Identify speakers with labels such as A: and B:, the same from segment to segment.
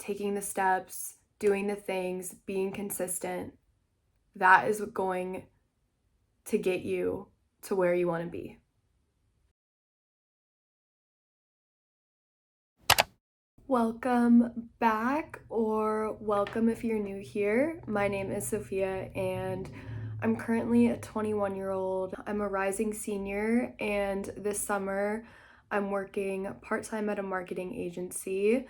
A: taking the steps, doing the things, being consistent, that is going to get you to where you want to be. Welcome back, or welcome if you're new here. My name is Sofia and I'm currently a 21-year-old. I'm a rising senior, and this summer I'm working part-time at a marketing agency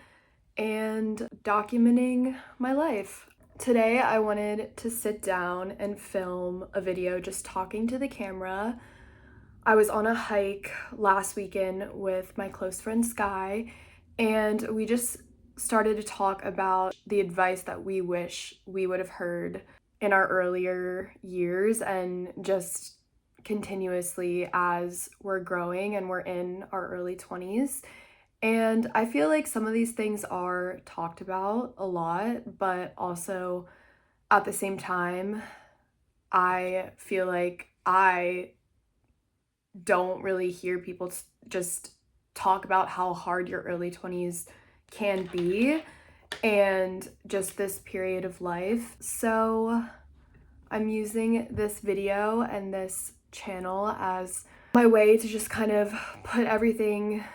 A: and documenting my life. Today I wanted to sit down and film a video just talking to the camera. I was on a hike last weekend with my close friend Sky, and we just started to talk about the advice that we wish we would have heard in our earlier years and just continuously as we're growing and we're in our early 20s. And I feel like some of these things are talked about a lot, but also at the same time, I feel like I don't really hear people just talk about how hard your early 20s can be and just this period of life. So I'm using this video and this channel as my way to just kind of put everything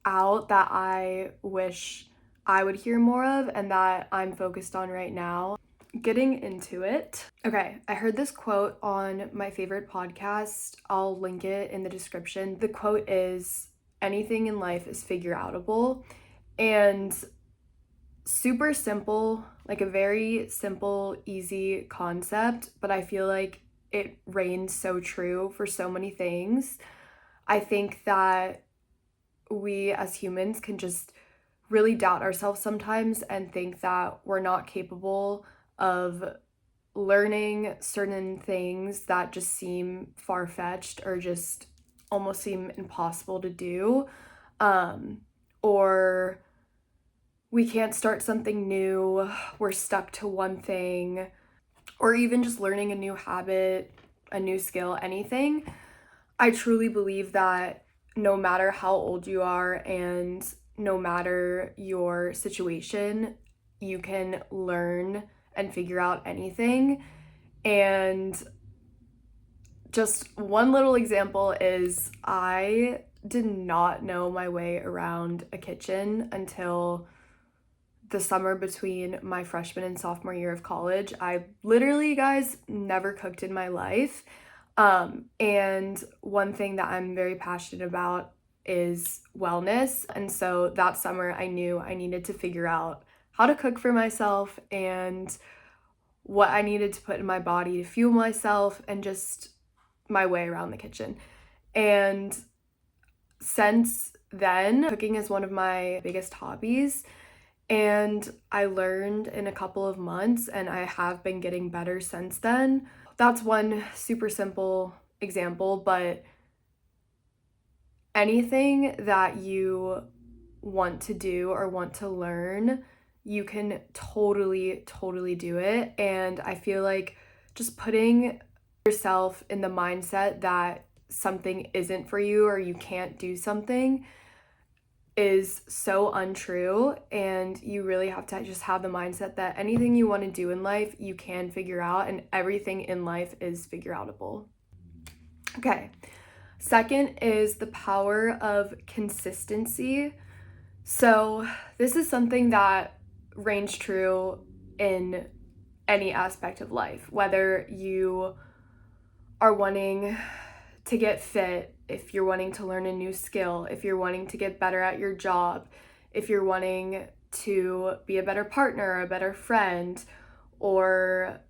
A: out that I wish I would hear more of and that I'm focused on right now. Getting into it. Okay, I heard this quote on my favorite podcast. I'll link it in the description. The quote is, "Anything in life is figureoutable." And super simple, like a very simple, easy concept, but I feel like it reigns so true for so many things. I think that we as humans can just really doubt ourselves sometimes and think that we're not capable of learning certain things that just seem far-fetched or just almost seem impossible to do, or we can't start something new, we're stuck to one thing, or even just learning a new habit, a new skill, anything. I truly believe that no matter how old you are and no matter your situation, you can learn and figure out anything. And just one little example is I did not know my way around a kitchen until the summer between my freshman and sophomore year of college. I literally, guys, never cooked in my life. And one thing that I'm very passionate about is wellness. And so that summer I knew I needed to figure out how to cook for myself and what I needed to put in my body to fuel myself and just my way around the kitchen. And since then, cooking is one of my biggest hobbies. And I learned in a couple of months, and I have been getting better since then. That's one super simple example, but anything that you want to do or want to learn, you can totally do it. And I feel like just putting yourself in the mindset that something isn't for you or you can't do something is so untrue, and you really have to just have the mindset that anything you want to do in life you can figure out, and everything in life is figureoutable. Okay, second is the power of consistency. So this is something that reigns true in any aspect of life, whether you are wanting to get fit, if you're wanting to learn a new skill, if you're wanting to get better at your job, if you're wanting to be a better partner, a better friend, or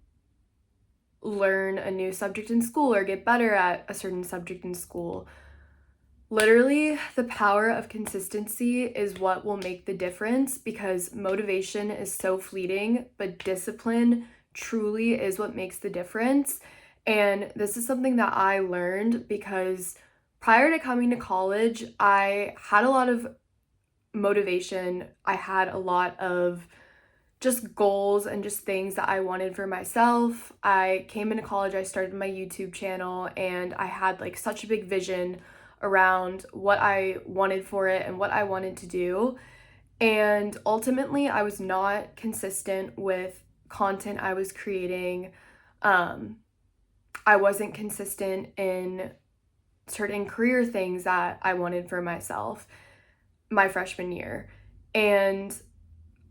A: learn a new subject in school or get better at a certain subject in school. Literally, the power of consistency is what will make the difference, because motivation is so fleeting, but discipline truly is what makes the difference. And this is something that I learned because prior to coming to college, I had a lot of motivation. I had a lot of just goals and just things that I wanted for myself. I came into college, I started my YouTube channel, and I had like such a big vision around what I wanted for it and what I wanted to do. And ultimately, I was not consistent with content I was creating. I wasn't consistent in certain career things that I wanted for myself my freshman year. And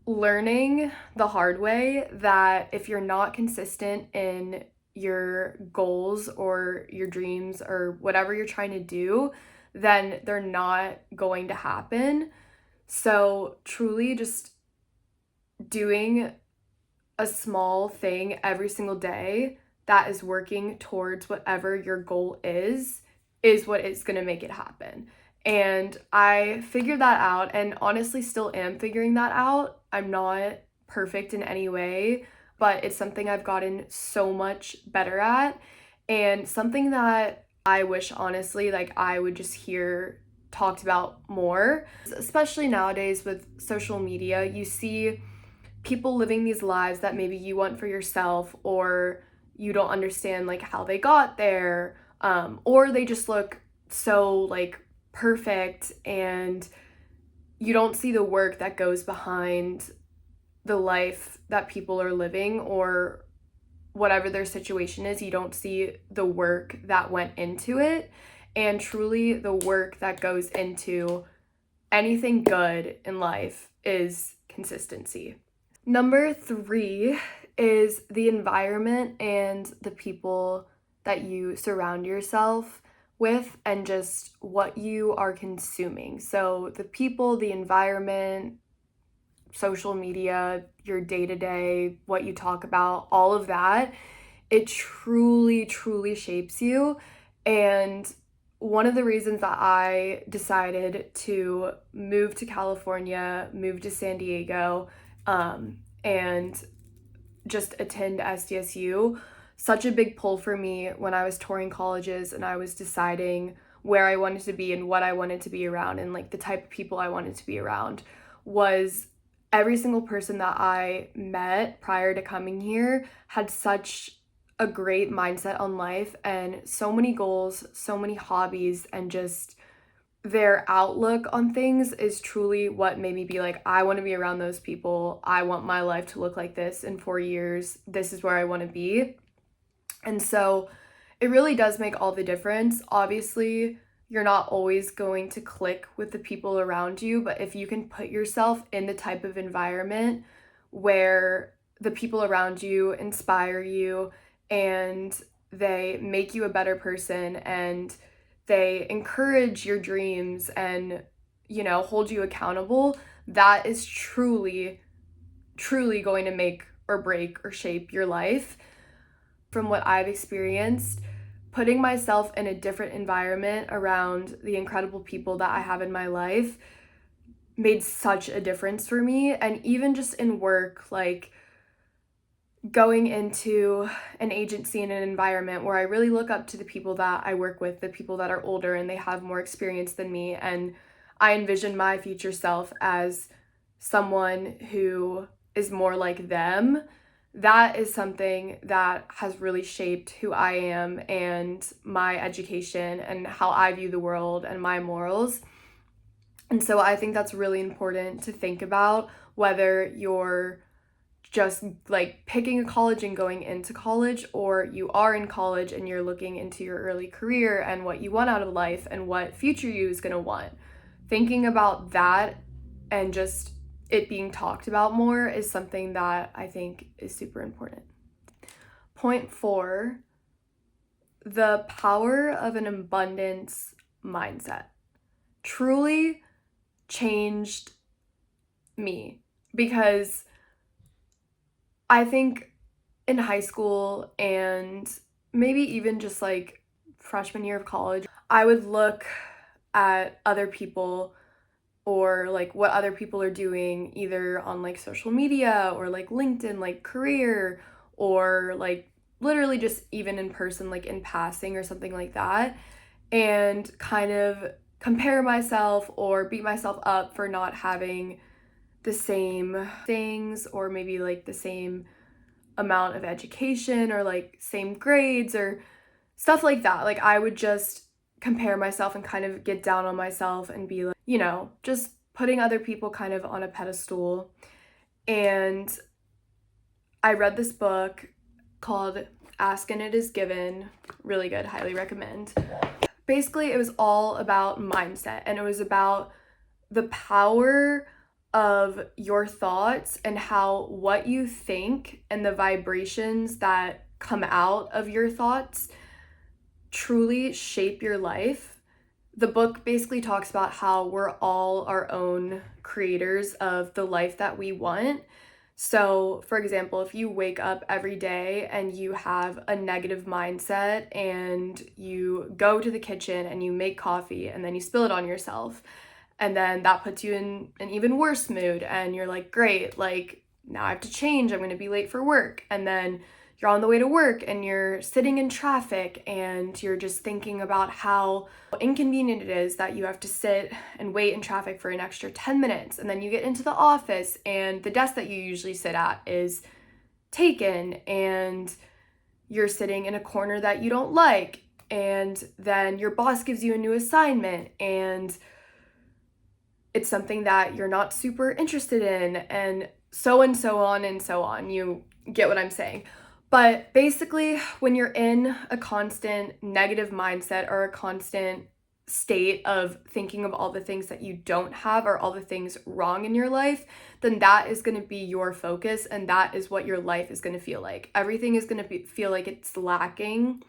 A: learning the hard way that if you're not consistent in your goals or your dreams or whatever you're trying to do, then they're not going to happen. So, truly, just doing a small thing every single day that is working towards whatever your goal is what is going to make it happen. And I figured that out, and honestly still am figuring that out. I'm not perfect in any way, but it's something I've gotten so much better at, and something that I wish honestly like I would just hear talked about more, especially nowadays with social media. You see people living these lives that maybe you want for yourself, or you don't understand like how they got there, or they just look so like perfect, and you don't see the work that goes behind the life that people are living, or whatever their situation is. You don't see the work that went into it, and truly the work that goes into anything good in life is consistency. Number 3 is the environment and the people that you surround yourself with, and just what you are consuming. So the people, the environment, social media, your day-to-day, what you talk about, all of that, it truly, truly shapes you. And one of the reasons that I decided to move to California, move to San Diego, and just attend SDSU, such a big pull for me when I was touring colleges and I was deciding where I wanted to be and what I wanted to be around and like the type of people I wanted to be around, was every single person that I met prior to coming here had such a great mindset on life and so many goals, so many hobbies, and just their outlook on things is truly what made me be like, I want to be around those people. I want my life to look like this in 4 years. This is where I want to be. And so it really does make all the difference. Obviously, you're not always going to click with the people around you, but if you can put yourself in the type of environment where the people around you inspire you and they make you a better person and they encourage your dreams and, hold you accountable, that is truly, truly going to make or break or shape your life. From what I've experienced, putting myself in a different environment around the incredible people that I have in my life made such a difference for me. And even just in work, like going into an agency in an environment where I really look up to the people that I work with, the people that are older and they have more experience than me, and I envision my future self as someone who is more like them. That is something that has really shaped who I am and my education and how I view the world and my morals. And so I think that's really important to think about, whether you're just like picking a college and going into college, or you are in college and you're looking into your early career and what you want out of life and what future you is going to want. Thinking about that and just it being talked about more is something that I think is super important. Point 4, the power of an abundance mindset truly changed me, because I think in high school and maybe even just like freshman year of college, I would look at other people or like what other people are doing either on like social media or like LinkedIn, like career, or like literally just even in person, like in passing or something like that, and kind of compare myself or beat myself up for not having the same things, or maybe like the same amount of education or like same grades or stuff like that. Like I would just compare myself and kind of get down on myself and be like, just putting other people kind of on a pedestal. And I read this book called Ask and It Is Given. Really good, highly recommend. Basically, it was all about mindset, and it was about the power of your thoughts and how what you think and the vibrations that come out of your thoughts truly shape your life. The book basically talks about how we're all our own creators of the life that we want. So, for example, if you wake up every day and you have a negative mindset and you go to the kitchen and you make coffee and then you spill it on yourself, and then that puts you in an even worse mood and you're like, great, like now I have to change, I'm going to be late for work. And then you're on the way to work and you're sitting in traffic and you're just thinking about how inconvenient it is that you have to sit and wait in traffic for an extra 10 minutes. And then you get into the office and the desk that you usually sit at is taken and you're sitting in a corner that you don't like. And then your boss gives you a new assignment and it's something that you're not super interested in, and so on and so on. You get what I'm saying. But basically, when you're in a constant negative mindset or a constant state of thinking of all the things that you don't have or all the things wrong in your life, then that is going to be your focus, and that is what your life is going to feel like. Everything is going to feel like it's lacking.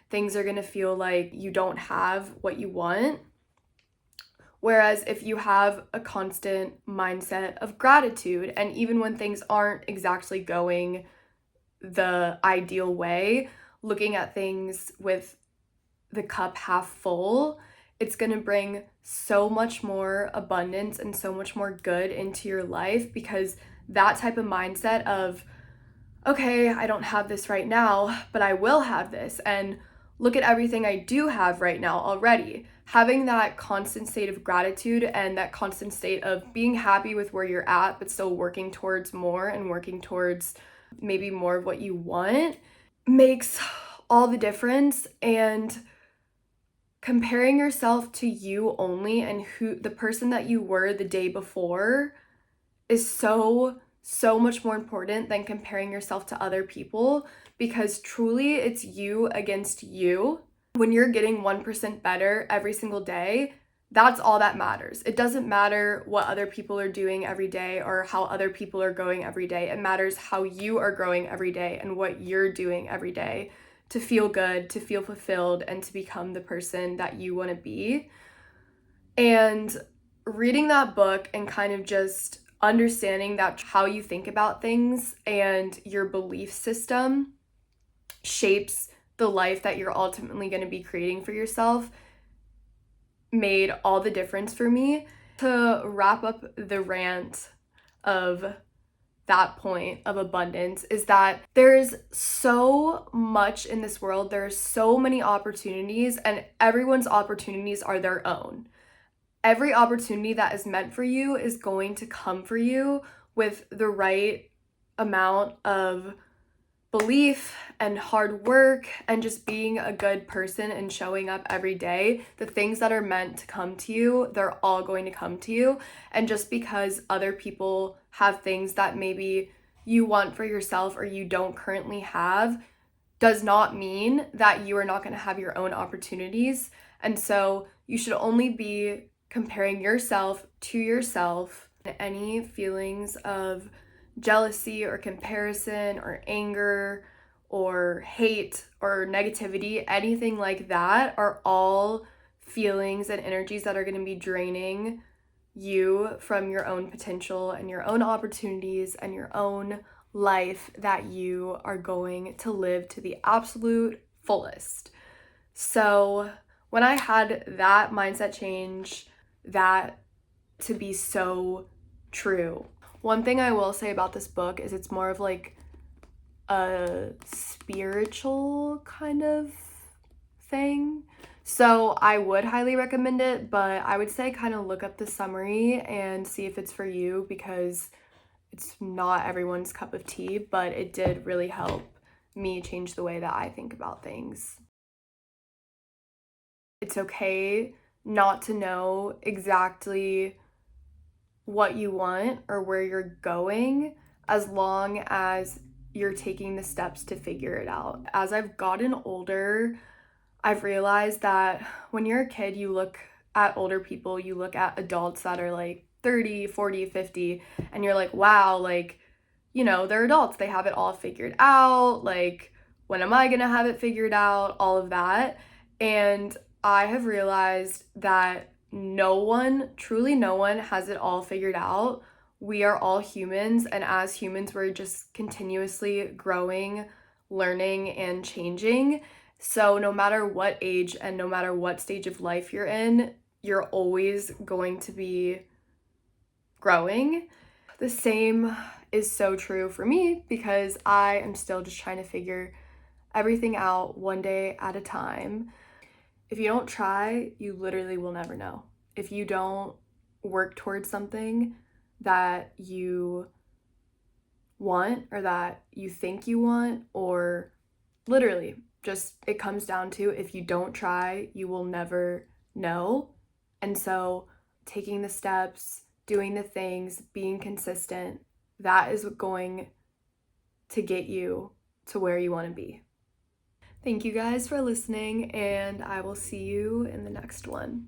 A: Things are going to feel like you don't have what you want. Whereas if you have a constant mindset of gratitude, and even when things aren't exactly going the ideal way, looking at things with the cup half full, it's going to bring so much more abundance and so much more good into your life, because that type of mindset of, okay, I don't have this right now, but I will have this, and look at everything I do have right now already. Having that constant state of gratitude and that constant state of being happy with where you're at, but still working towards more and working towards maybe more of what you want, makes all the difference. And comparing yourself to you only and who the person that you were the day before is so much more important than comparing yourself to other people, because truly it's you against you. When you're getting 1% better every single day, that's all that matters. It doesn't matter what other people are doing every day or how other people are going every day. It matters how you are growing every day and what you're doing every day to feel good, to feel fulfilled, and to become the person that you want to be. And reading that book and kind of just understanding that how you think about things and your belief system shapes the life that you're ultimately going to be creating for yourself made all the difference for me. To wrap up the rant of that point of abundance is that there's so much in this world. There's so many opportunities, and everyone's opportunities are their own. Every opportunity that is meant for you is going to come for you with the right amount of belief and hard work and just being a good person and showing up every day. The things that are meant to come to you, they're all going to come to you. And just because other people have things that maybe you want for yourself or you don't currently have, does not mean that you are not going to have your own opportunities. And so you should only be comparing yourself to yourself. Any feelings of jealousy or comparison or anger or hate or negativity, anything like that, are all feelings and energies that are going to be draining you from your own potential and your own opportunities and your own life that you are going to live to the absolute fullest. So when I had that mindset change, that to be so true. One thing I will say about this book is it's more of like a spiritual kind of thing. So I would highly recommend it, but I would say kind of look up the summary and see if it's for you, because it's not everyone's cup of tea, but it did really help me change the way that I think about things. It's okay not to know exactly what you want or where you're going as long as you're taking the steps to figure it out. As I've gotten older, I've realized that when you're a kid, you look at older people, you look at adults that are like 30, 40, 50, and you're like, wow, like, they're adults. They have it all figured out. Like, when am I gonna have it figured out? All of that. And I have realized that no one, truly no one, has it all figured out. We are all humans, and as humans, we're just continuously growing, learning, and changing. So, no matter what age and no matter what stage of life you're in, you're always going to be growing. The same is so true for me because I am still just trying to figure everything out one day at a time. If you don't try, you literally will never know. If you don't work towards something that you want or that you think you want, or literally just it comes down to if you don't try, you will never know. And so taking the steps, doing the things, being consistent, that is going to get you to where you want to be. Thank you guys for listening, and I will see you in the next one.